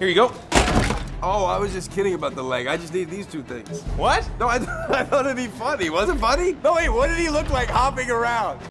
Here you go. Oh, I was just kidding about the leg. I just need these two things. What? No, I thought it'd be funny. Was it funny? No, wait, what did he look like hopping around?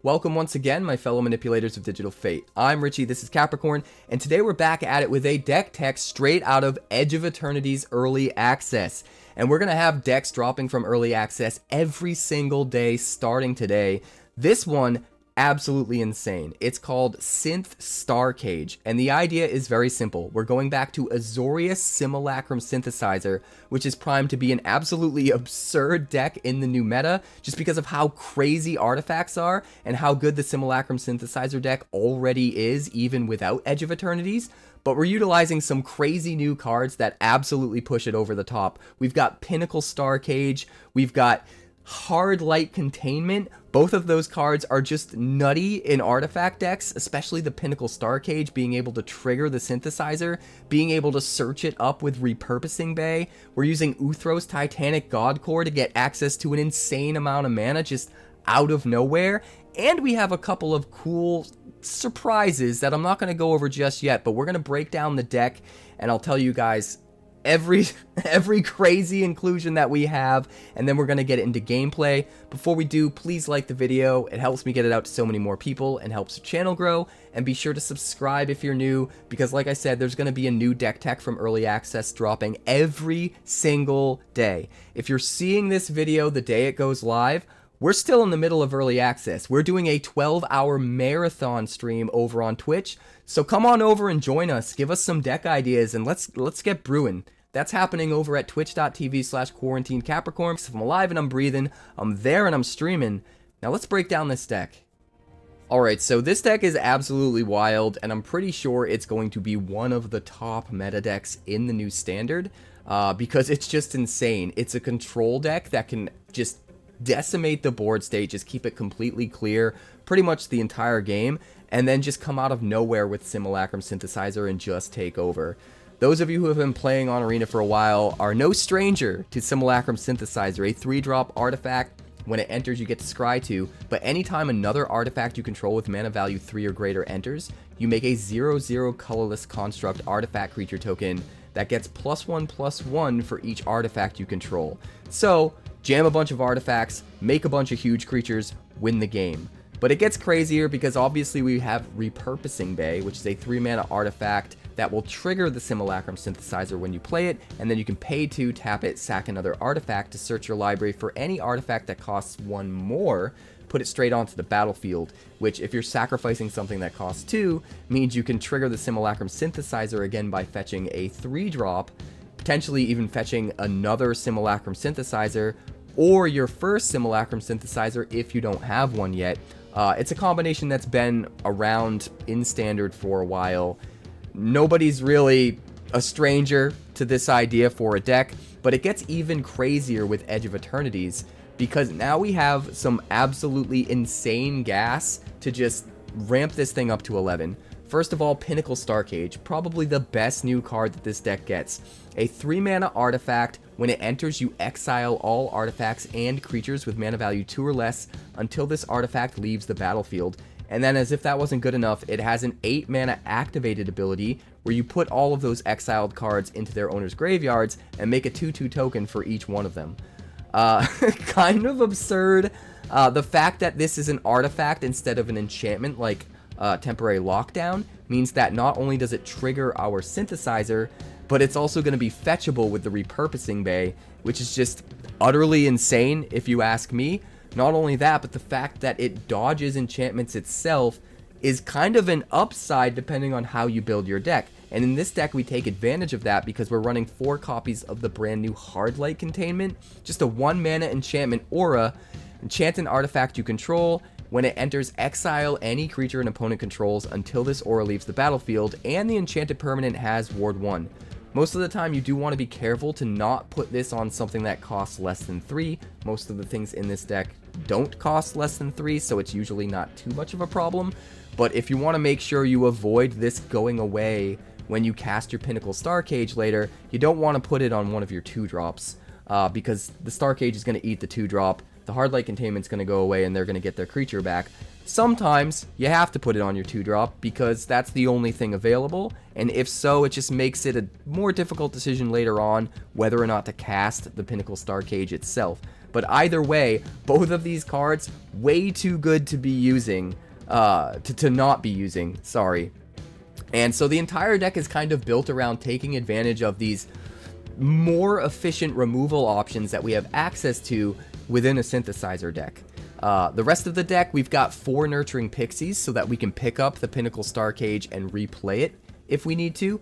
Welcome once again, my fellow manipulators of digital fate. I'm Richie, this is Capricorn, and today we're back at it with a deck tech straight out of Edge of Eternity's early access. And we're going to have decks dropping from early access every single day starting today. This one, absolutely insane. It's called SYNTH STARCAGE, and the idea is very simple. We're going back to Azorius Simulacrum Synthesizer, which is primed to be an absolutely absurd deck in the new meta, just because of how crazy artifacts are, and how good the Simulacrum Synthesizer deck already is, even without Edge of Eternities. But we're utilizing some crazy new cards that absolutely push it over the top. We've got Pinnacle Starcage, we've got Hardlight Containment. Both of those cards are just nutty in artifact decks, especially the Pinnacle Starcage, being able to trigger the synthesizer, being able to search it up with Repurposing Bay. We're using Uthros Titanic God Core to get access to an insane amount of mana just out of nowhere. And we have a couple of cool surprises that I'm not going to go over just yet, but we're going to break down the deck and I'll tell you guys every crazy inclusion that we have, and then we're going to get into gameplay. Before we do, please like the video. It helps me get it out to so many more people and helps the channel grow, and be sure to subscribe if you're new, because like I said, there's going to be a new deck tech from early access dropping every single day. If you're seeing this video the day it goes live, we're still in the middle of early access. We're doing a 12-hour marathon stream over on Twitch, so come on over and join us. Give us some deck ideas and let's get brewing. That's happening over at twitch.tv/quarantinecapricorn. If I'm alive and I'm breathing, I'm there and I'm streaming. Now let's break down this deck. Alright, so this deck is absolutely wild, and I'm pretty sure it's going to be one of the top meta decks in the new standard, because it's just insane. It's a control deck that can just decimate the board state, just keep it completely clear pretty much the entire game, and then just come out of nowhere with Simulacrum Synthesizer and just take over. Those of you who have been playing on Arena for a while are no stranger to Simulacrum Synthesizer, a 3-drop artifact. When it enters, you get to scry 2, but anytime another artifact you control with mana value 3 or greater enters, you make a 0/0 colorless construct artifact creature token that gets +1/+1 for each artifact you control. So, jam a bunch of artifacts, make a bunch of huge creatures, win the game. But it gets crazier because obviously we have Repurposing Bay, which is a 3-mana artifact that will trigger the Simulacrum Synthesizer when you play it, and then you can pay to tap it, sack another artifact to search your library for any artifact that costs 1 more, put it straight onto the battlefield, which if you're sacrificing something that costs 2, means you can trigger the Simulacrum Synthesizer again by fetching a 3-drop, potentially even fetching another Simulacrum Synthesizer, or your first Simulacrum Synthesizer if you don't have one yet. It's a combination that's been around in Standard for a while. Nobody's really a stranger to this idea for a deck, but it gets even crazier with Edge of Eternities, because now we have some absolutely insane gas to just ramp this thing up to 11. First of all, Pinnacle Starcage, probably the best new card that this deck gets. A 3-mana artifact. When it enters, you exile all artifacts and creatures with mana value 2 or less until this artifact leaves the battlefield. And then, as if that wasn't good enough, it has an 8-mana activated ability where you put all of those exiled cards into their owner's graveyards and make a 2/2 token for each one of them. Kind of absurd. The fact that this is an artifact instead of an enchantment like Temporary Lockdown means that not only does it trigger our synthesizer, but it's also going to be fetchable with the Repurposing Bay, which is just utterly insane if you ask me. Not only that, but the fact that it dodges enchantments itself is kind of an upside depending on how you build your deck. And in this deck, we take advantage of that because we're running 4 copies of the brand new Hardlight Containment, just a 1-mana enchantment aura. Enchant an artifact you control. When it enters, exile any creature an opponent controls until this aura leaves the battlefield, and the enchanted permanent has Ward 1. Most of the time, you do want to be careful to not put this on something that costs less than 3. Most of the things in this deck don't cost less than 3, so it's usually not too much of a problem. But if you want to make sure you avoid this going away when you cast your Pinnacle Starcage later, you don't want to put it on one of your 2-drops, because the Starcage is going to eat the 2-drop, the Hardlight Containment's going to go away, and they're going to get their creature back. Sometimes you have to put it on your 2-drop because that's the only thing available, and if so, it just makes it a more difficult decision later on whether or not to cast the Pinnacle Starcage itself. But either way, both of these cards, way too good to be using, to not be using, sorry. And so the entire deck is kind of built around taking advantage of these more efficient removal options that we have access to within a synthesizer deck. The rest of the deck, we've got 4 Nurturing Pixies so that we can pick up the Pinnacle Starcage and replay it if we need to.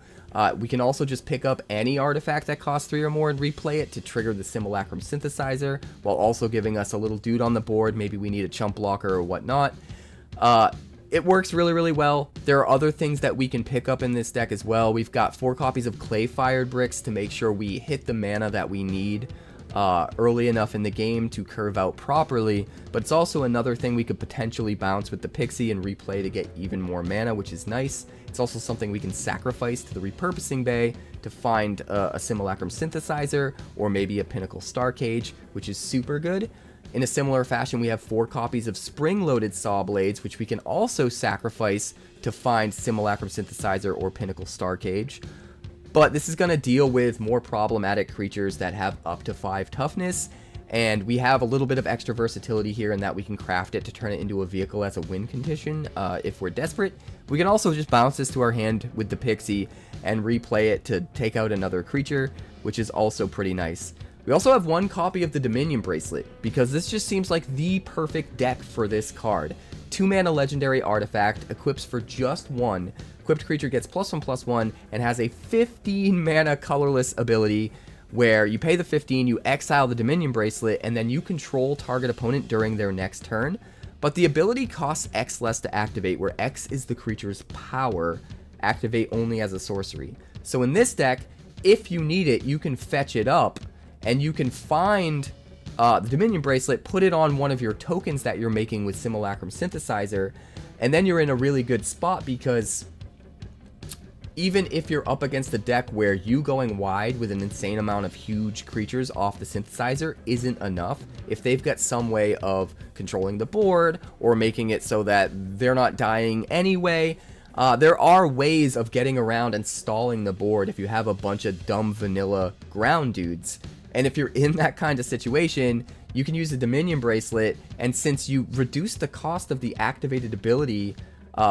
We can also just pick up any artifact that costs 3 or more and replay it to trigger the Simulacrum Synthesizer, while also giving us a little dude on the board. Maybe we need a chump blocker or whatnot. It works really, really well. There are other things that we can pick up in this deck as well. We've got 4 copies of Clay-Fired Bricks to make sure we hit the mana that we need early enough in the game to curve out properly, but it's also another thing we could potentially bounce with the Pixie and replay to get even more mana, which is nice. It's also something we can sacrifice to the Repurposing Bay to find a Simulacrum Synthesizer or maybe a Pinnacle Starcage, which is super good. In a similar fashion, we have 4 copies of Spring-Loaded Sawblades, which we can also sacrifice to find Simulacrum Synthesizer or Pinnacle Starcage. But this is going to deal with more problematic creatures that have up to 5 toughness, and we have a little bit of extra versatility here in that we can craft it to turn it into a vehicle as a win condition if we're desperate. We can also just bounce this to our hand with the Pixie and replay it to take out another creature, which is also pretty nice. We also have 1 copy of the Dominion Bracelet, because this just seems like the perfect deck for this card. 2-mana legendary artifact, equips for just 1. Equipped creature gets +1/+1 and has a 15-mana colorless ability where you pay the 15, you exile the Dominion Bracelet, and then you control target opponent during their next turn. But the ability costs X less to activate, where X is the creature's power, activate only as a sorcery. So in this deck, if you need it, you can fetch it up, and you can find the Dominion Bracelet, put it on one of your tokens that you're making with Simulacrum Synthesizer, and then you're in a really good spot, because even if you're up against a deck where you going wide with an insane amount of huge creatures off the synthesizer isn't enough, if they've got some way of controlling the board or making it so that they're not dying anyway, there are ways of getting around and stalling the board if you have a bunch of dumb vanilla ground dudes. And if you're in that kind of situation, you can use the Dominion Bracelet, and since you reduce the cost of the activated ability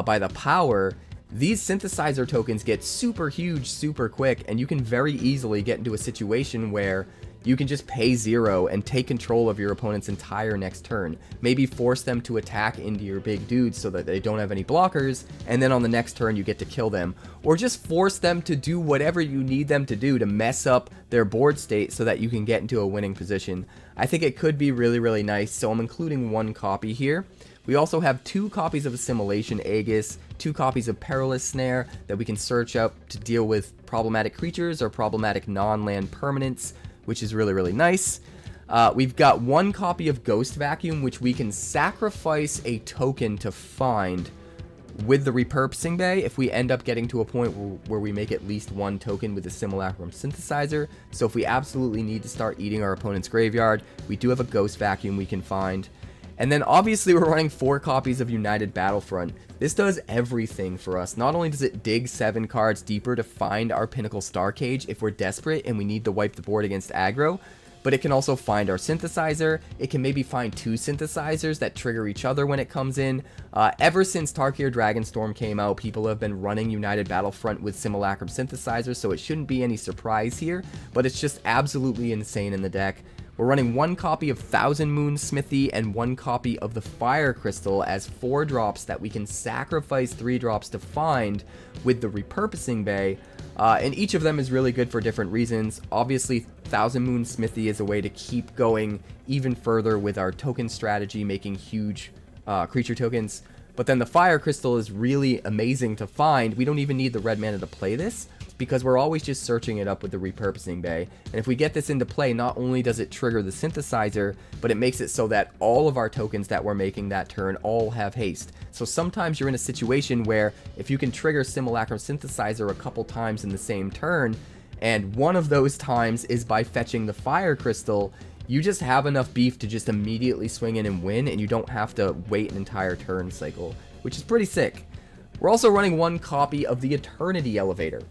by the power, these synthesizer tokens get super huge super quick, and you can very easily get into a situation where you can just pay 0 and take control of your opponent's entire next turn. Maybe force them to attack into your big dudes so that they don't have any blockers, and then on the next turn you get to kill them. Or just force them to do whatever you need them to do to mess up their board state so that you can get into a winning position. I think it could be really, really nice, so I'm including 1 copy here. We also have 2 copies of Assimilation Aegis, 2 copies of Perilous Snare that we can search up to deal with problematic creatures or problematic non-land permanents, which is really, really nice. We've got 1 copy of Ghost Vacuum, which we can sacrifice a token to find with the Repurposing Bay if we end up getting to a point where we make at least 1 token with the Simulacrum Synthesizer. So if we absolutely need to start eating our opponent's graveyard, we do have a Ghost Vacuum we can find. And then obviously we're running 4 copies of United Battlefront. This does everything for us. Not only does it dig 7 cards deeper to find our Pinnacle Starcage if we're desperate and we need to wipe the board against aggro, but it can also find our synthesizer. It can maybe find 2 synthesizers that trigger each other when it comes in. Ever since Tarkir Dragonstorm came out, people have been running United Battlefront with Simulacrum Synthesizer, so it shouldn't be any surprise here, but it's just absolutely insane in the deck. We're running 1 copy of Thousand Moon Smithy and 1 copy of the Fire Crystal as 4 drops that we can sacrifice 3 drops to find with the Repurposing Bay. And each of them is really good for different reasons. Obviously, Thousand Moon Smithy is a way to keep going even further with our token strategy, making huge creature tokens. But then the Fire Crystal is really amazing to find. We don't even need the red mana to play this. because we're always just searching it up with the Repurposing Bay. And if we get this into play, not only does it trigger the synthesizer, but it makes it so that all of our tokens that we're making that turn all have haste. So sometimes you're in a situation where if you can trigger Simulacrum Synthesizer a couple times in the same turn, and one of those times is by fetching the Fire Crystal, you just have enough beef to just immediately swing in and win, and you don't have to wait an entire turn cycle, which is pretty sick. We're also running one copy of the Eternity Elevator,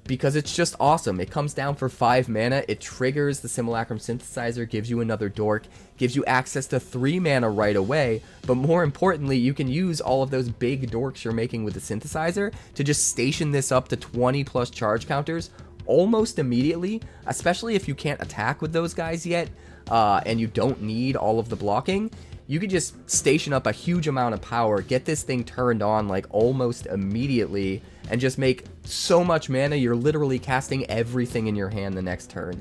because it's just awesome. It comes down for 5 mana, it triggers the Simulacrum Synthesizer, gives you another dork, gives you access to 3 mana right away, but more importantly, you can use all of those big dorks you're making with the Synthesizer to just station this up to 20 plus charge counters almost immediately, especially if you can't attack with those guys yet, and you don't need all of the blocking. You could just station up a huge amount of power, get this thing turned on like almost immediately, and just make so much mana you're literally casting everything in your hand the next turn.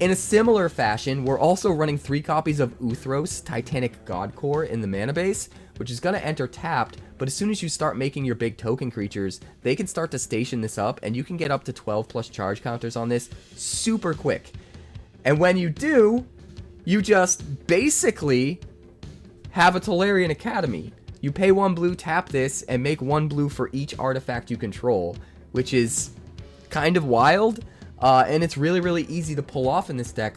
In a similar fashion, we're also running 3 copies of Uthros Titanic God Core in the mana base, which is going to enter tapped, but as soon as you start making your big token creatures, they can start to station this up, and you can get up to 12 plus charge counters on this super quick. And when you do, you just basically have a Tolarian Academy. You pay 1 blue, tap this, and make 1 blue for each artifact you control, which is kind of wild, and it's really, really easy to pull off in this deck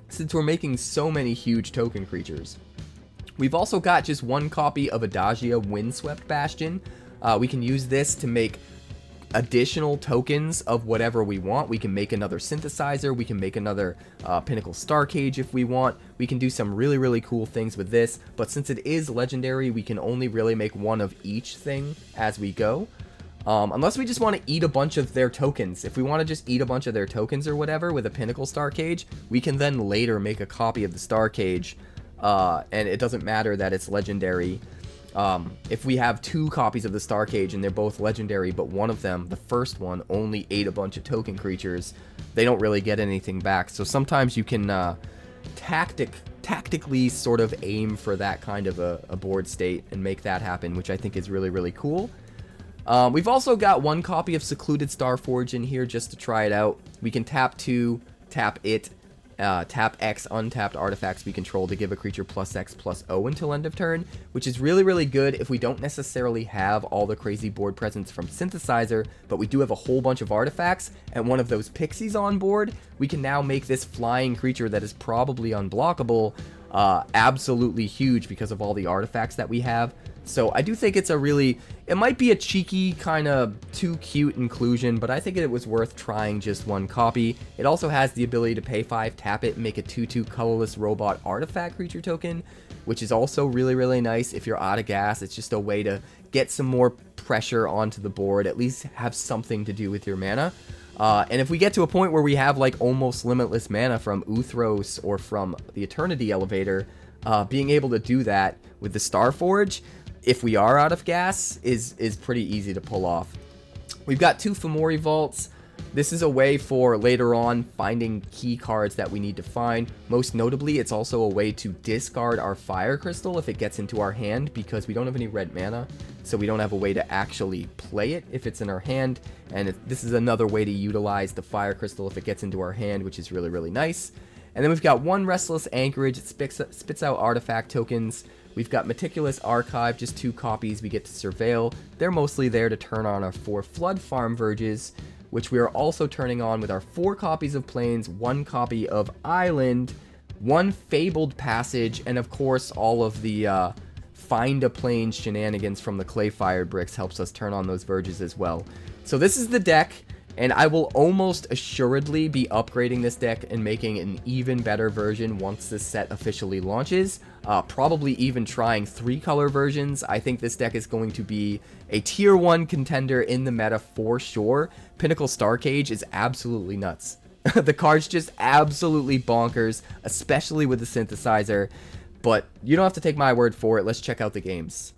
since we're making so many huge token creatures. We've also got just 1 copy of Adagia Windswept Bastion. We can use this to make additional tokens of whatever we want. We can make another synthesizer, we can make another Pinnacle Starcage if we want. We can do some really, really cool things with this, but since it is legendary, we can only really make 1 of each thing as we go. Unless we just want to eat a bunch of their tokens. If we want to just eat a bunch of their tokens or whatever with a Pinnacle Starcage, we can then later make a copy of the Starcage, and it doesn't matter that it's legendary. If we have 2 copies of the Starcage and they're both legendary, but one of them, the first one, only ate a bunch of token creatures, they don't really get anything back. So sometimes you can tactically sort of aim for that kind of a board state and make that happen, which I think is really, really cool. We've also got 1 copy of Secluded Starforge in here just to try it out. We can tap 2, tap it, tap X untapped artifacts we control to give a creature +X/+0 until end of turn, which is really, really good if we don't necessarily have all the crazy board presence from Synthesizer, but we do have a whole bunch of artifacts and one of those pixies on board. We can now make this flying creature that is probably unblockable absolutely huge because of all the artifacts that we have. So I do think it's it might be a cheeky kind of too cute inclusion, but I think it was worth trying just 1 copy. It also has the ability to pay 5, tap it, and make a 2/2 colorless robot artifact creature token, which is also really, really nice. If you're out of gas, it's just a way to get some more pressure onto the board, at least have something to do with your mana. And if we get to a point where we have like almost limitless mana from Uthros or from the Eternity Elevator, being able to do that with the Starforge, if we are out of gas, is pretty easy to pull off. We've got 2 Fomori Vaults. This is a way for later on finding key cards that we need to find. Most notably, it's also a way to discard our Fire Crystal if it gets into our hand, because we don't have any red mana, so we don't have a way to actually play it if it's in our hand. And this is another way to utilize the Fire Crystal if it gets into our hand, which is really, really nice. And then we've got 1 Restless Anchorage. It spits out artifact tokens. We've got Meticulous Archive, just 2 copies we get to surveil. They're mostly there to turn on our 4 Floodfarm Verges, which we are also turning on with our 4 copies of Plains, 1 copy of Island, 1 Fabled Passage, and of course all of the Find a Plane shenanigans from the Clay-Fired Bricks helps us turn on those Verges as well. So this is the deck, and I will almost assuredly be upgrading this deck and making an even better version once this set officially launches. Probably even trying 3-color versions. I think this deck is going to be a tier 1 contender in the meta for sure. Pinnacle Starcage is absolutely nuts. The card's just absolutely bonkers, especially with the Synthesizer. But you don't have to take my word for it. Let's check out the games.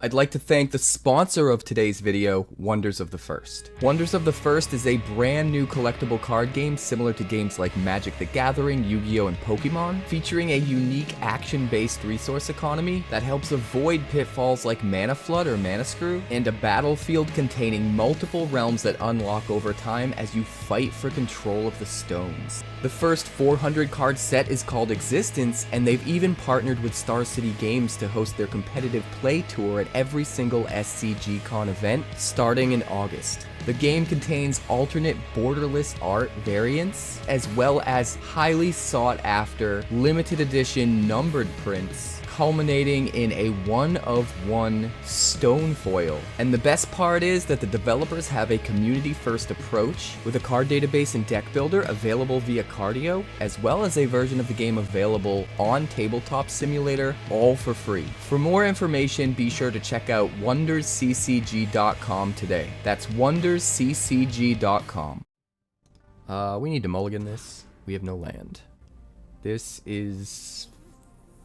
I'd like to thank the sponsor of today's video, Wonders of the First. Wonders of the First is a brand new collectible card game similar to games like Magic the Gathering, Yu-Gi-Oh! And Pokemon, featuring a unique action-based resource economy that helps avoid pitfalls like mana flood or mana screw, and a battlefield containing multiple realms that unlock over time as you fight for control of the stones. The first 400 card set is called Existence, and they've even partnered with Star City Games to host their competitive play tour at every single SCG-Con event starting in August. The game contains alternate borderless art variants, as well as highly sought-after limited edition numbered prints, culminating in a one-of-one stone foil. And the best part is that the developers have a community-first approach, with a card database and deck builder available via Cardio, as well as a version of the game available on Tabletop Simulator, all for free. For more information, be sure to check out wondersccg.com today. That's wondersccg.com. We need to mulligan this. We have no land. This is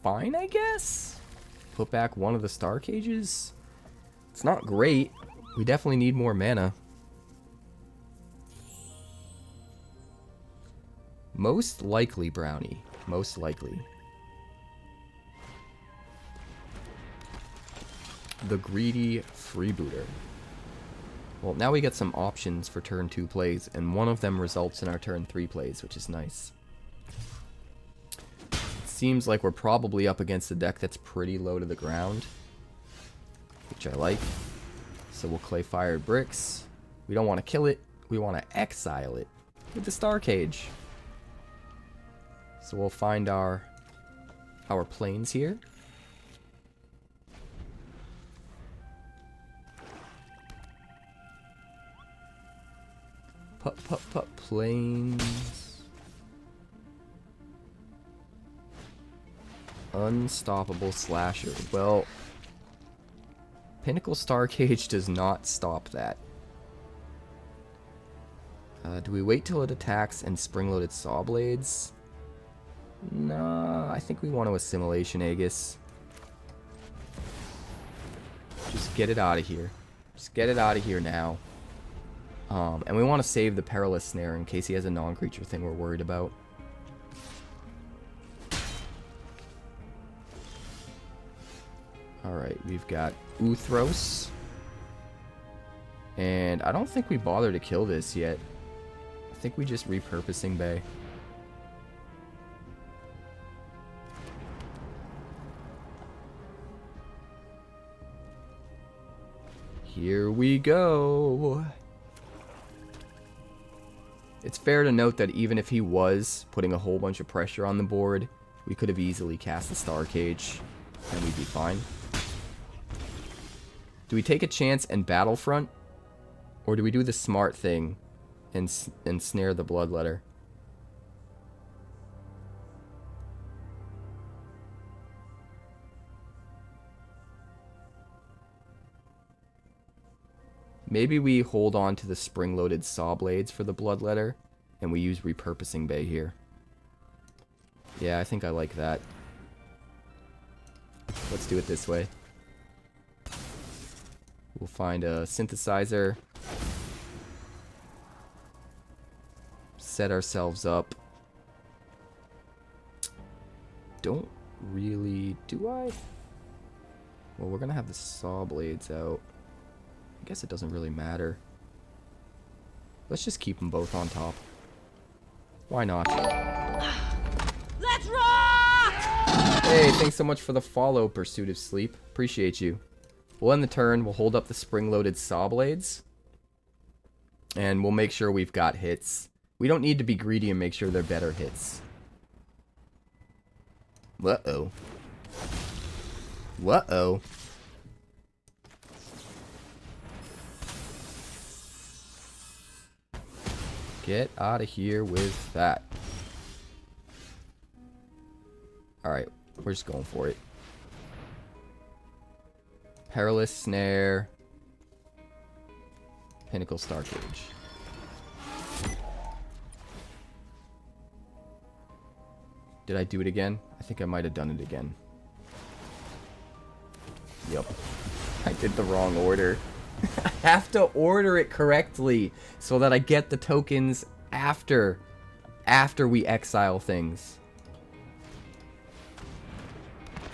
fine, I guess? Put back one of the Starcages? It's not great. We definitely need more mana. Most likely, Brownie. Most likely. The greedy freebooter. Well, now we get some options for turn 2 plays, and one of them results in our turn 3 plays, which is nice. Seems like we're probably up against a deck that's pretty low to the ground, which I like. So we'll clay fired bricks. We don't want to kill it, we want to exile it with the Starcage. So we'll find our planes here. Pup planes. Unstoppable slasher. Well, Pinnacle Starcage does not stop that. Do we wait till it attacks and Spring-Loaded Sawblades? Nah, I think we want to Assimilation Aegis. Just get it out of here. Just get it out of here now. And we want to save the Perilous Snare in case he has a non-creature thing we're worried about. Alright, we've got Uthros. And I don't think we bother to kill this yet. I think we just Repurposing Bay. Here we go. It's fair to note that even if he was putting a whole bunch of pressure on the board, we could have easily cast the Starcage and we'd be fine. Do we take a chance and Battlefront? Or do we do the smart thing and snare the Bloodletter? Maybe we hold on to the Spring-Loaded Sawblades for the Bloodletter, and we use Repurposing Bay here. Yeah, I think I like that. Let's do it this way. We'll find a Synthesizer. Set ourselves up. Don't really... Do I? Well, we're gonna have the Sawblades out. I guess it doesn't really matter. Let's just keep them both on top. Why not? Let's rock! Hey, thanks so much for the follow, Pursuit of Sleep. Appreciate you. We'll end the turn. We'll hold up the Spring-Loaded Sawblades. And we'll make sure we've got hits. We don't need to be greedy and make sure they're better hits. Uh-oh. Uh-oh. Get out of here with that. Alright, we're just going for it. Perilous Snare. Pinnacle Starcage. Did I do it again? I think I might have done it again. Yep. I did the wrong order. I have to order it correctly so that I get the tokens after we exile things.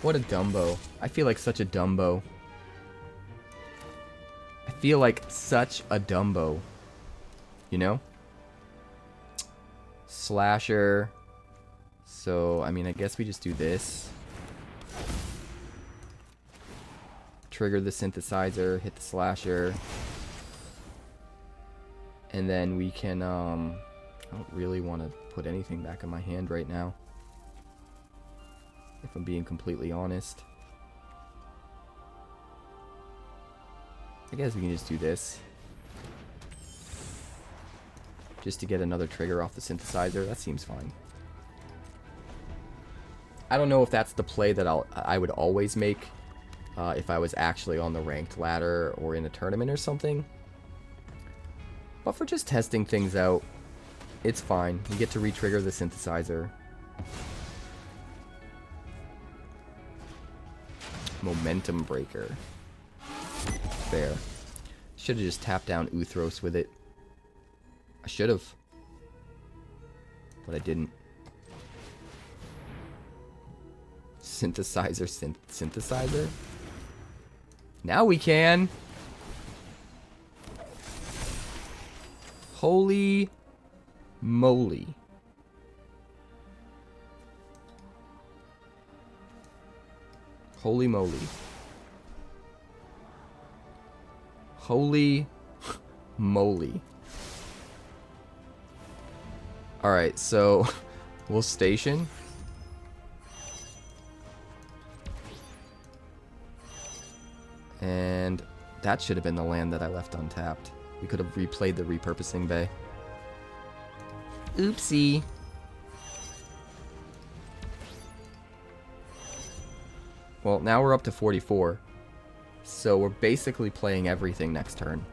What a dumbo. I feel like such a dumbo. I feel like such a dumbo. You know? Slasher. So, I mean, I guess we just do this. Trigger the synthesizer, hit the slasher. And then we can, I don't really want to put anything back in my hand right now, if I'm being completely honest. I guess we can just do this. Just to get another trigger off the synthesizer. That seems fine. I don't know if that's the play that I would always make if I was actually on the ranked ladder or in a tournament or something. But for just testing things out, it's fine. You get to re-trigger the synthesizer. Momentum breaker. Fair. Should have just tapped down Uthros with it. I should have. But I didn't. Synthesizer, synthesizer? Now we can! Holy moly. Holy moly. Holy moly. Alright, so we'll station. And that should have been the land that I left untapped. We could have replayed the Repurposing Bay. Oopsie. Well, now we're up to 44. So we're basically playing everything next turn.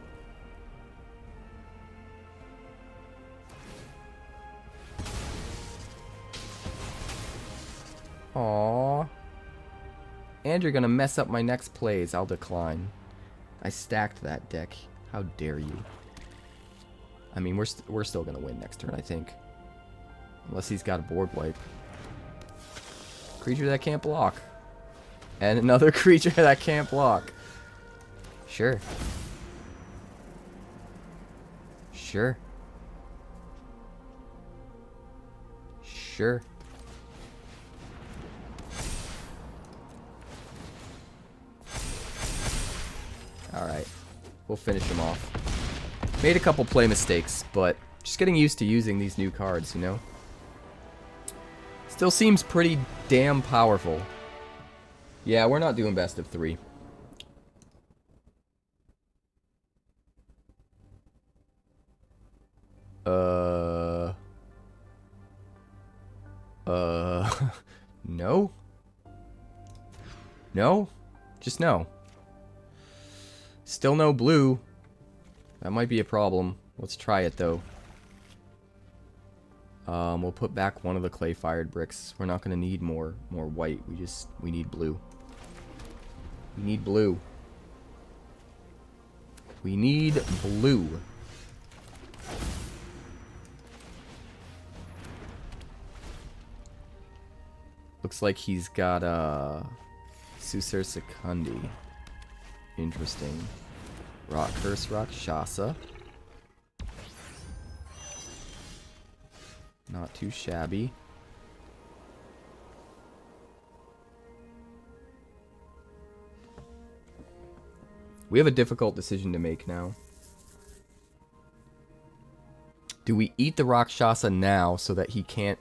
Aww. And you're gonna mess up my next plays. I'll decline. I stacked that deck. How dare you? I mean, we're still gonna win next turn, I think. Unless he's got a board wipe. Creature that can't block. And another creature that can't block. Sure. Sure. Sure. Alright. We'll finish him off. Made a couple play mistakes, but just getting used to using these new cards, you know? Still seems pretty damn powerful. Yeah, we're not doing best of 3. No? No? Just no. Still no blue. That might be a problem. Let's try it, though. We'll put back one of the clay-fired bricks. We're not going to need more white. We need blue. We need blue. We need blue. Looks like he's got 𝐭𝐭𝐬𝐶. Interesting. Rock Curse Rakshasa. Not too shabby. We have a difficult decision to make now. Do we eat the Rakshasa now so that he can't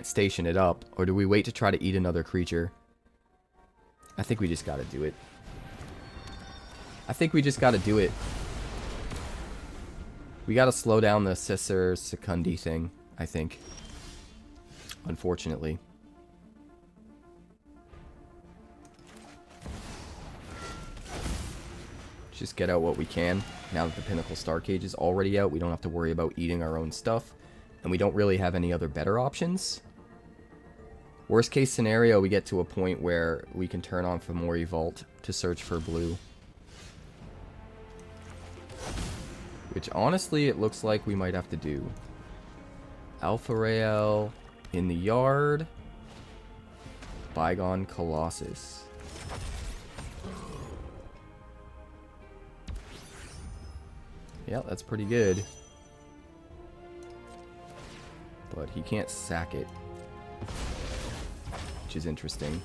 station it up, or do we wait to try to eat another creature? I think we just gotta do it. I think we just gotta do it. We gotta slow down the 𝐭𝐭𝐬𝐶 thing, I think. Unfortunately. Just get out what we can. Now that the Pinnacle Starcage is already out, we don't have to worry about eating our own stuff. And we don't really have any other better options. Worst case scenario, we get to a point where we can turn on Fomori Vault to search for blue. Which, honestly, it looks like we might have to do. Alpha Rail in the yard. Bygone Colossus. Yeah, that's pretty good. But he can't sack it. Which is interesting.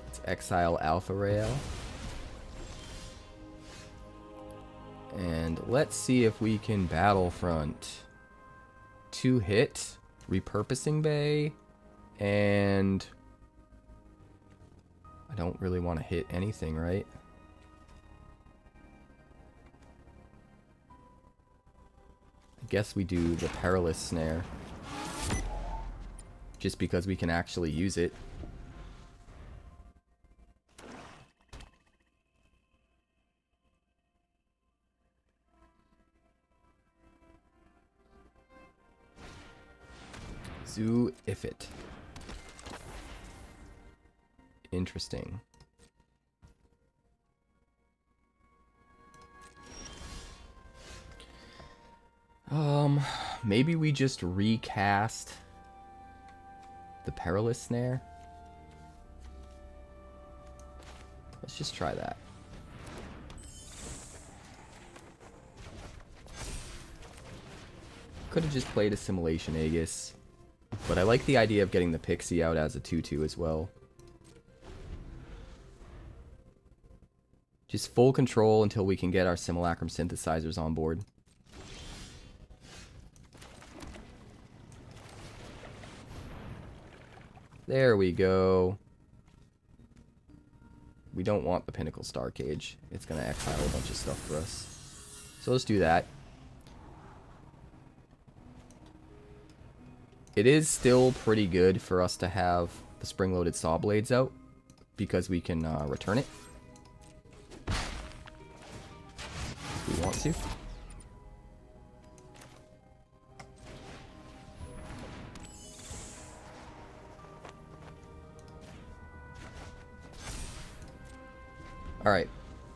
Let's exile Alpha Rail. And let's see if we can Battlefront. 2-hit. Repurposing Bay. And I don't really want to hit anything, right? I guess we do the Perilous Snare. Just because we can actually use it. 𝐿𝐼𝐹𝐿. Interesting. Maybe we just recast the Perilous Snare. Let's just try that. Could have just played Assimilation Aegis, but I like the idea of getting the Pixie out as a 2/2 as well. Just full control until we can get our Simulacrum Synthesizers on board. There we go. We don't want the Pinnacle Starcage. It's going to exile a bunch of stuff for us. So let's do that. It is still pretty good for us to have the Spring-Loaded Sawblades out, because we can return it if we want to. Alright,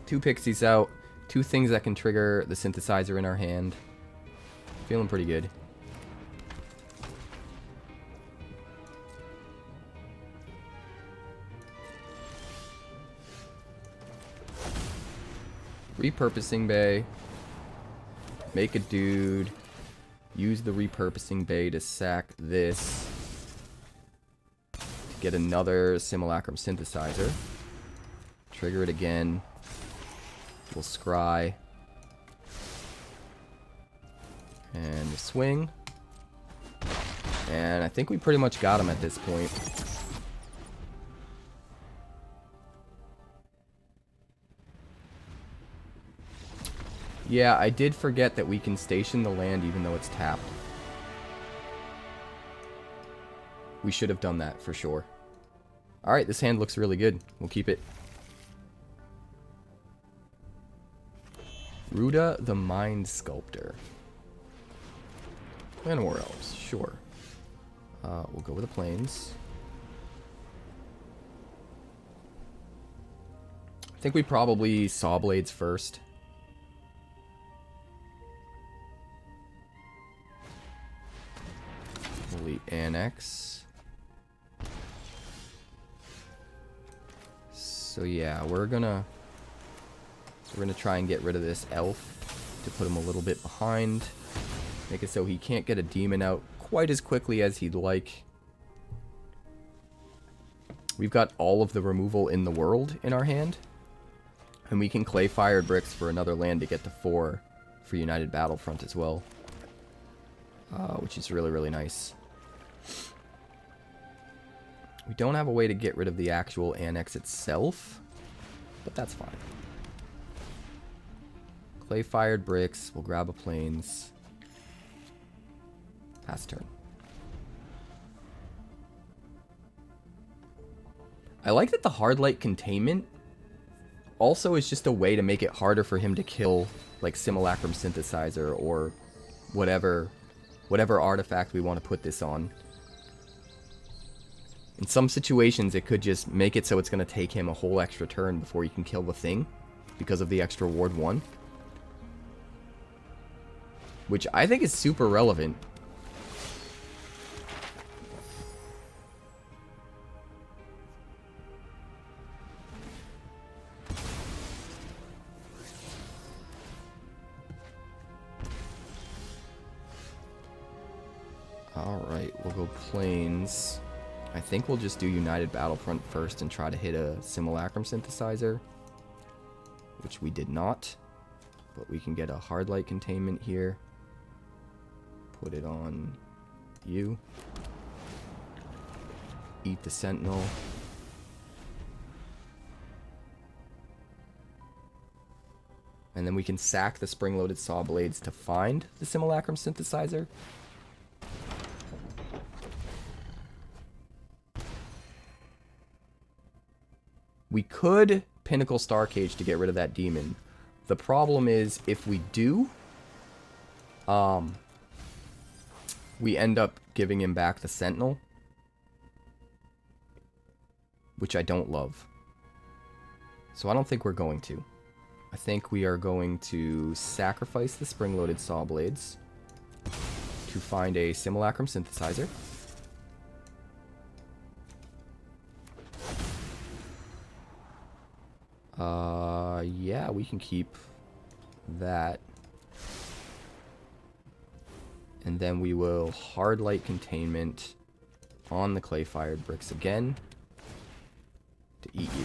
2 Pixies out, 2 things that can trigger the synthesizer in our hand. Feeling pretty good. Repurposing Bay. Make a dude. Use the Repurposing Bay to sack this. To get another Simulacrum Synthesizer. Trigger it again. We'll scry. And we'll swing. And I think we pretty much got him at this point. Yeah, I did forget that we can station the land even though it's tapped. We should have done that for sure. Alright, this hand looks really good. We'll keep it. Ruda the Mind Sculptor. And War Elves, sure. We'll go with the Plains. I think we probably Sawblades first. We'll annex. So yeah, we're gonna try and get rid of this elf to put him a little bit behind. Make it so he can't get a demon out quite as quickly as he'd like. We've got all of the removal in the world in our hand. And we can clay fired bricks for another land to get to 4 for United Battlefront as well. Which is really, really nice. We don't have a way to get rid of the actual annex itself, but that's fine. Clay fired bricks. We'll grab a plains. Pass turn. I like that the Hardlight Containment also is just a way to make it harder for him to kill, like, Simulacrum Synthesizer or whatever artifact we want to put this on. In some situations, it could just make it so it's going to take him a whole extra turn before he can kill the thing because of the extra ward 1. Which I think is super relevant. Alright, we'll go Plains. I think we'll just do United Battlefront first and try to hit a Simulacrum Synthesizer. Which we did not. But we can get a Hardlight Containment here. Put it on you. Eat the Sentinel. And then we can sack the Spring-Loaded Sawblades to find the Simulacrum Synthesizer. We could Pinnacle Starcage to get rid of that demon. The problem is, if we do, we end up giving him back the Sentinel, which I don't love. So I don't think we're going to. I think we are going to sacrifice the Spring-Loaded Sawblades to find a Simulacrum Synthesizer. Yeah, we can keep that. And then we will Hardlight Containment on the Clay-Fired Bricks again to eat you.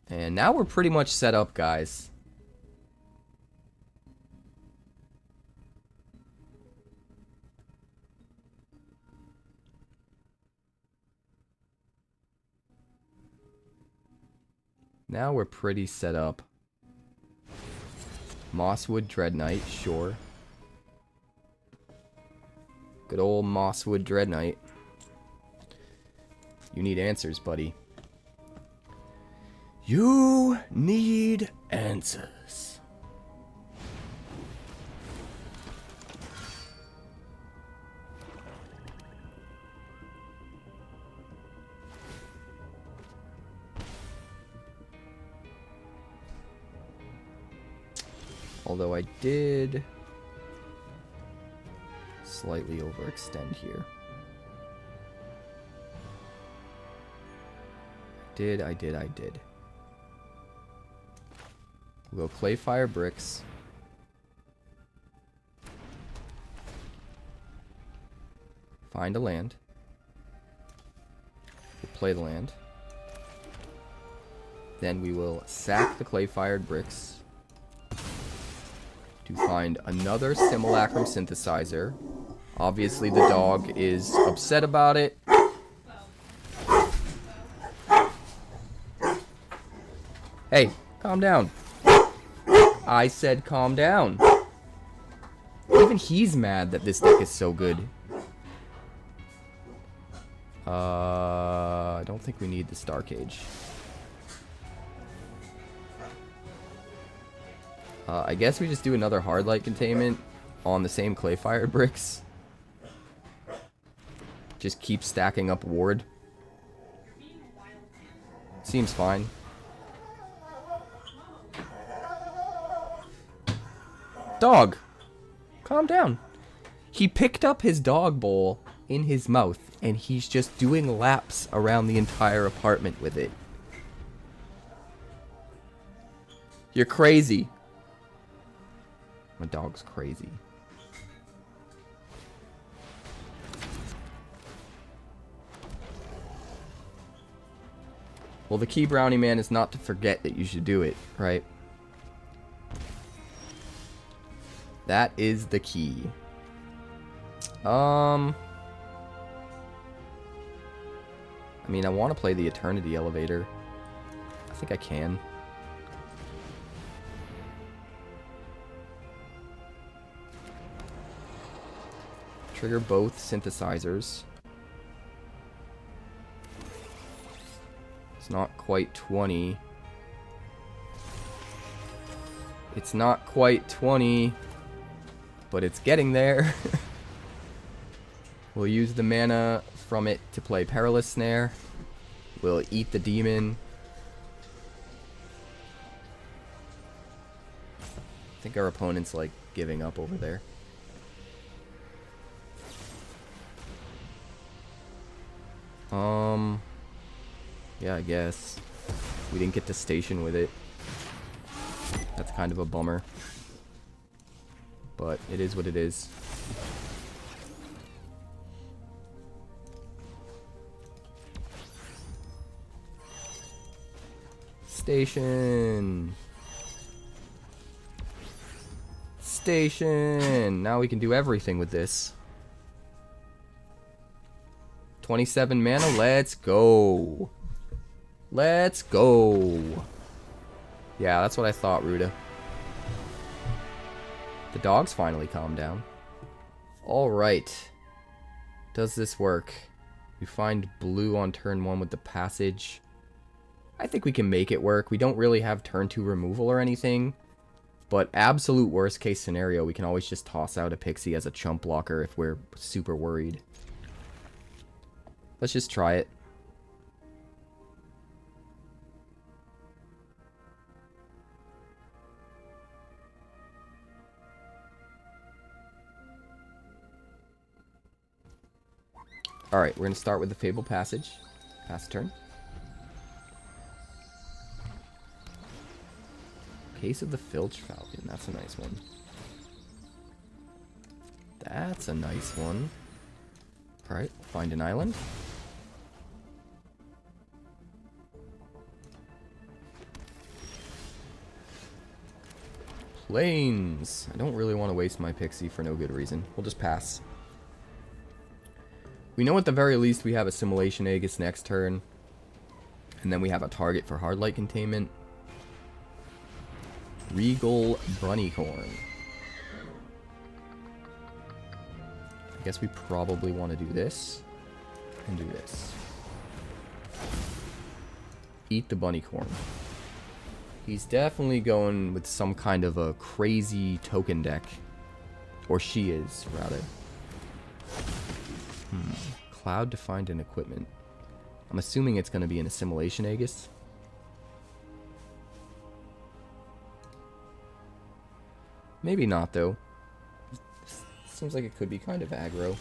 And now we're pretty much set up, guys. Now we're pretty set up. Mosswood Dread Knight, sure. Good old Mosswood Dread Knight. You need answers, buddy. You need answers. Although I did slightly overextend here. I did. We'll go Clay-Fire Bricks. Find a land. We'll play the land. Then we will sack the Clay-Fired Bricks to find another Simulacrum Synthesizer. Obviously the dog is upset about it. Hey, calm down. I said calm down. Even he's mad that this deck is so good. I don't think we need the Starcage. I guess we just do another Hardlight Containment on the same Clay-Fired Bricks. Just keep stacking up ward. Seems fine. Dog! Calm down. He picked up his dog bowl in his mouth, and he's just doing laps around the entire apartment with it. You're crazy. My dog's crazy. Well, the key, Brownie Man, is not to forget that you should do it, right? That is the key. I mean, I want to play the Eternity Elevator. I think I can. Trigger both synthesizers. It's not quite 20. It's not quite 20. But it's getting there. We'll use the mana from it to play Perilous Snare. We'll eat the demon. I think our opponent's like giving up over there. Yeah, I guess. We didn't get to station with it. That's kind of a bummer. But it is what it is. Station. Station. Now we can do everything with this. 27 mana. Let's go. Let's go. Yeah, that's what I thought, Ruda. The dogs finally calmed down. Alright. Does this work? We find blue on turn 1 with the passage. I think we can make it work. We don't really have turn 2 removal or anything. But absolute worst case scenario, we can always just toss out a Pixie as a chump blocker if we're super worried. Let's just try it. Alright, we're going to start with the Fabled Passage. Pass turn. Case of the Filch Falcon. That's a nice one. That's a nice one. Alright, find an island. Plains. I don't really want to waste my Pixie for no good reason. We'll just pass. We know at the very least we have Assimilation Aegis next turn. And then we have a target for Hardlight Containment. Regal Bunnycorn. I guess we probably want to do this. And do this. Eat the Bunnycorn. He's definitely going with some kind of a crazy token deck. Or she is, rather. Cloud defined in equipment. I'm assuming it's going to be an Assimilation Aegis. Maybe not, though. Seems like it could be kind of aggro.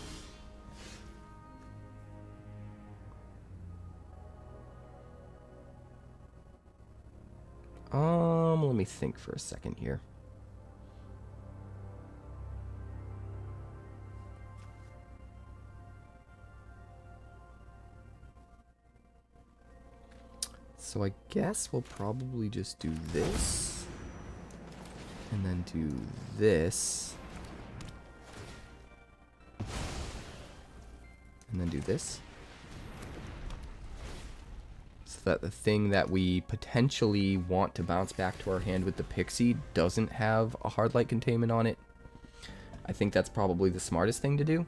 Let me think for a second here. So I guess we'll probably just do this. And then do this. And then do this. So that the thing that we potentially want to bounce back to our hand with the Pixie doesn't have a Hardlight Containment on it. I think that's probably the smartest thing to do.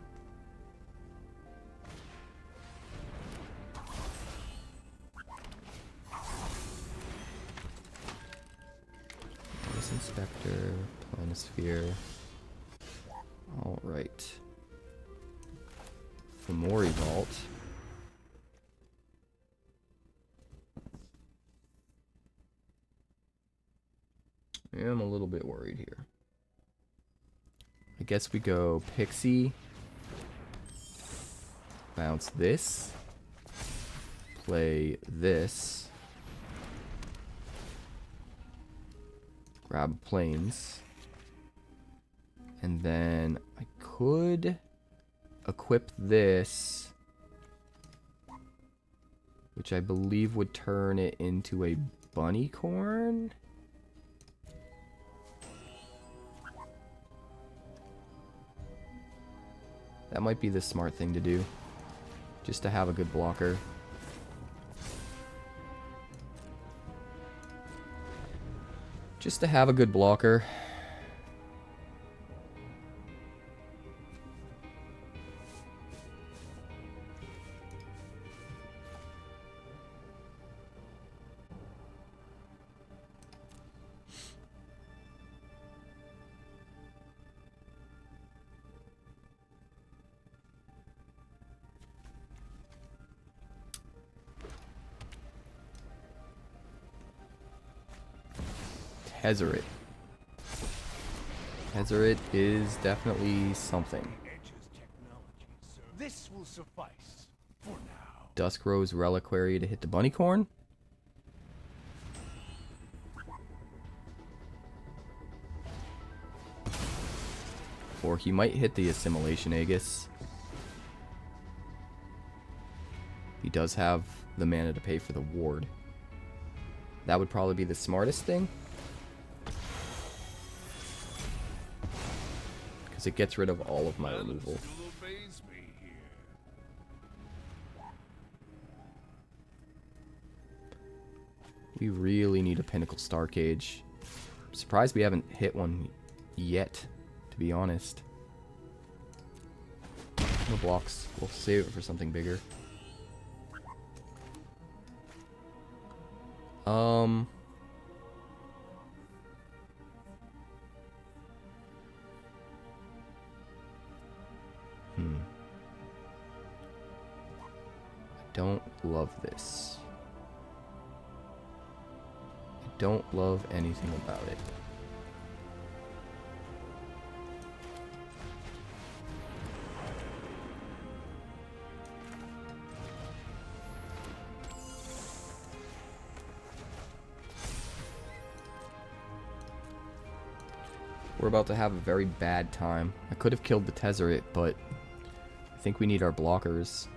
Inspector, Planisphere. Alright. Fomori Vault. Yeah, I'm a little bit worried here. I guess we go Pixie. Bounce this. Play this. Grab planes. And then I could equip this, which I believe would turn it into a Bunnycorn. That might be the smart thing to do, just to have a good blocker. Just to have a good blocker. 𝐬𝐿𝑟𝑟𝑎𝑐ℎ. 𝐬𝐿𝑟𝑟𝑎𝑐ℎ is definitely something. This will suffice for now. Dusk Rose Reliquary to hit the Bunnycorn. Or he might hit the Assimilation Aegis. He does have the mana to pay for the ward. That would probably be the smartest thing. Because it gets rid of all of my removal. We really need a Pinnacle Starcage. I'm surprised we haven't hit one yet, to be honest. No blocks. We'll save it for something bigger. I don't love this. I don't love anything about it. We're about to have a very bad time. I could have killed the Tezzeret, but I think we need our blockers.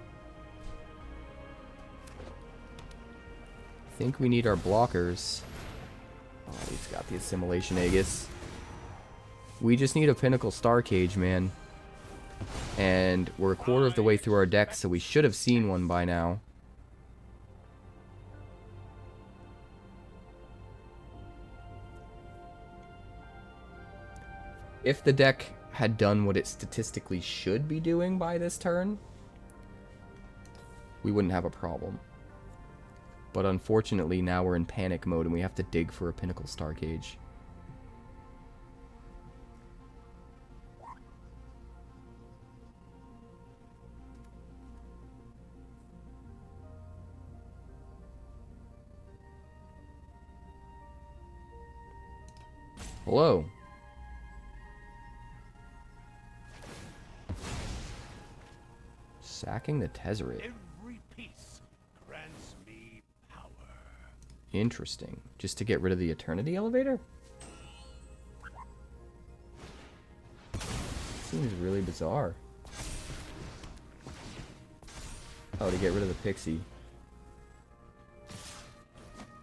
I think we need our blockers. Oh, he's got the Assimilation Aegis. We just need a Pinnacle Starcage, man. And we're a quarter of the way through our deck, so we should have seen one by now. If the deck had done what it statistically should be doing by this turn, we wouldn't have a problem. But unfortunately, now we're in panic mode and we have to dig for a Pinnacle Starcage. Hello. Sacking the Tezzeret. Every piece grants me power. Interesting. Just to get rid of the Eternity Elevator? Seems really bizarre. Oh, to get rid of the Pixie.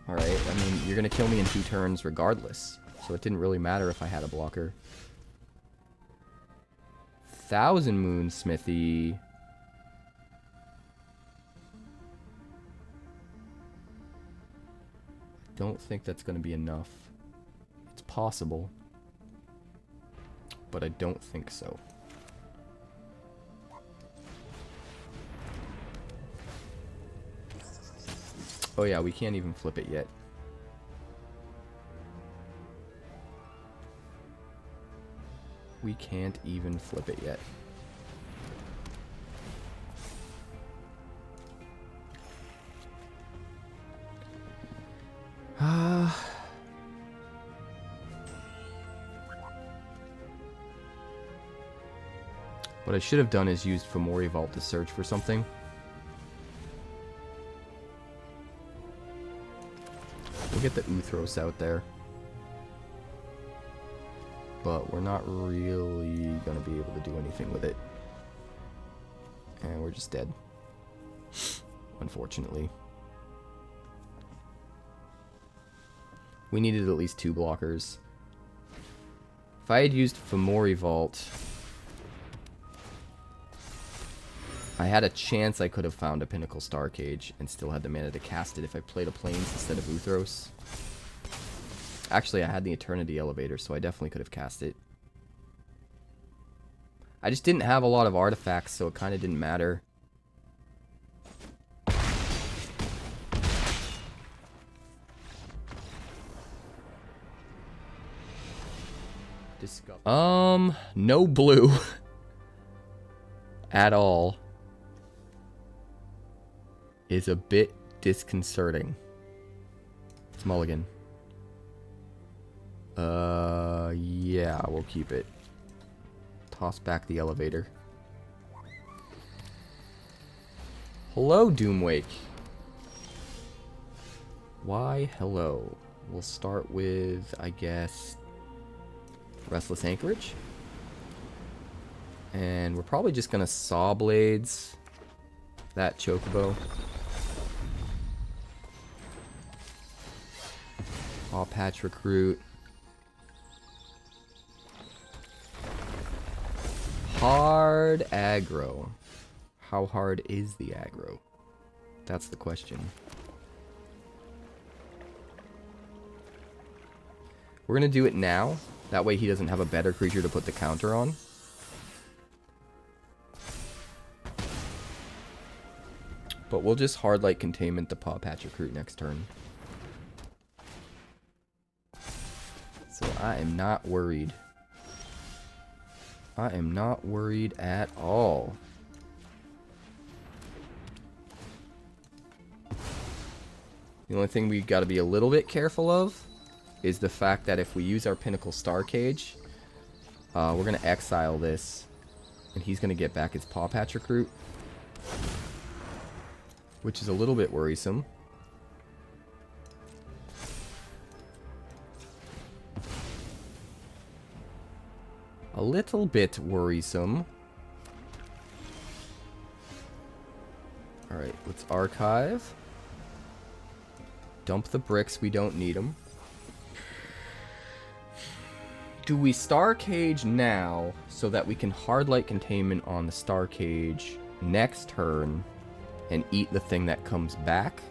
Alright, I mean, you're gonna kill me in 2 turns regardless. So it didn't really matter if I had a blocker. Thousand Moon Smithy. Don't think that's going to be enough. It's possible, but I don't think so. Oh yeah, we can't even flip it yet. We can't even flip it yet. What I should have done is used Fomori Vault to search for something. We'll get the Uthros out there. But we're not really going to be able to do anything with it. And we're just dead. Unfortunately. We needed at least 2 blockers. If I had used Fomori Vault, I had a chance I could have found a Pinnacle Starcage and still had the mana to cast it if I played a Plains instead of Uthros. Actually, I had the Eternity Elevator, so I definitely could have cast it. I just didn't have a lot of artifacts, so it kind of didn't matter. No blue. At all. Is a bit disconcerting. It's mulligan. Yeah, we'll keep it. Toss back the elevator. Hello, Doomwake. Why, hello. We'll start with, I guess, Restless Anchorage. And we're probably just gonna Sawblades that Chocobo. Paw Patch Recruit. Hard aggro. How hard is the aggro? That's the question. We're gonna do it now. That way he doesn't have a better creature to put the counter on. But we'll just Hardlight Containment the Paw Patch Recruit next turn. So I am not worried. I am not worried at all. The only thing we got to be a little bit careful of is the fact that if we use our Pinnacle Starcage, we're going to exile this, and he's going to get back his Paw Patch Recruit, which is a little bit worrisome. A little bit worrisome. Alright, let's archive. Dump the bricks, we don't need them. Do we Starcage now so that we can Hardlight Containment on the Starcage next turn and eat the thing that comes back?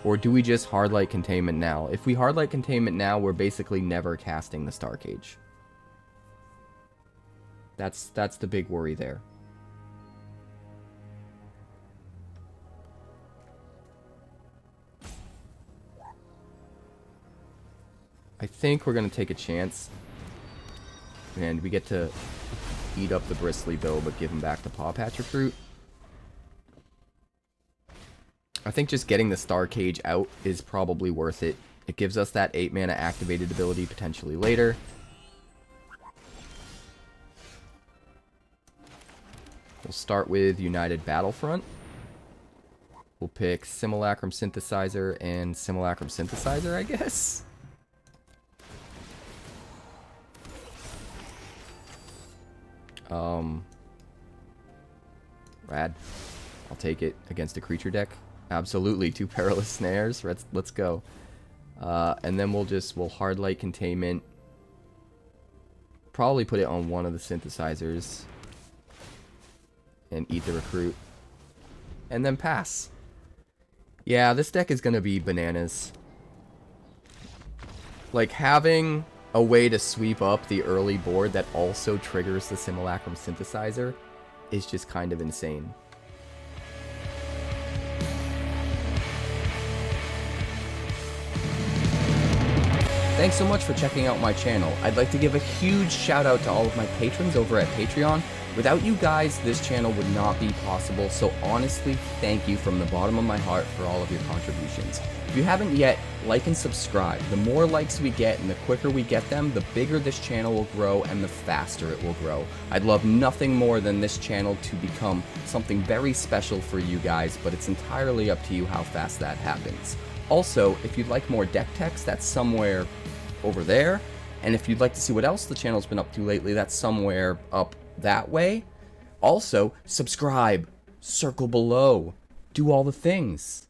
Or do we just Hardlight Containment now? If we Hardlight Containment now, we're basically never casting the Starcage. That's the big worry there. I think we're going to take a chance. And we get to eat up the Bristly Bill, but give him back the Paw Patch Recruit. I think just getting the Starcage out is probably worth it. It gives us that 8 mana activated ability potentially later. We'll start with United Battlefront. We'll pick Simulacrum Synthesizer and Simulacrum Synthesizer, I guess. Rad. I'll take it against a creature deck. Absolutely, 2 Perilous Snares. Let's go. And then we'll Hardlight Containment. Probably put it on one of the synthesizers. And eat the recruit. And then pass. Yeah, this deck is going to be bananas. Like, having a way to sweep up the early board that also triggers the Simulacrum Synthesizer is just kind of insane. Thanks so much for checking out my channel. I'd like to give a huge shout out to all of my patrons over at Patreon. Without you guys, this channel would not be possible, so honestly, thank you from the bottom of my heart for all of your contributions. If you haven't yet, like and subscribe. The more likes we get and the quicker we get them, the bigger this channel will grow and the faster it will grow. I'd love nothing more than this channel to become something very special for you guys, but it's entirely up to you how fast that happens. Also, if you'd like more deck text, that's somewhere over there. And if you'd like to see what else the channel's been up to lately, that's somewhere up that way. Also, subscribe, circle below, do all the things.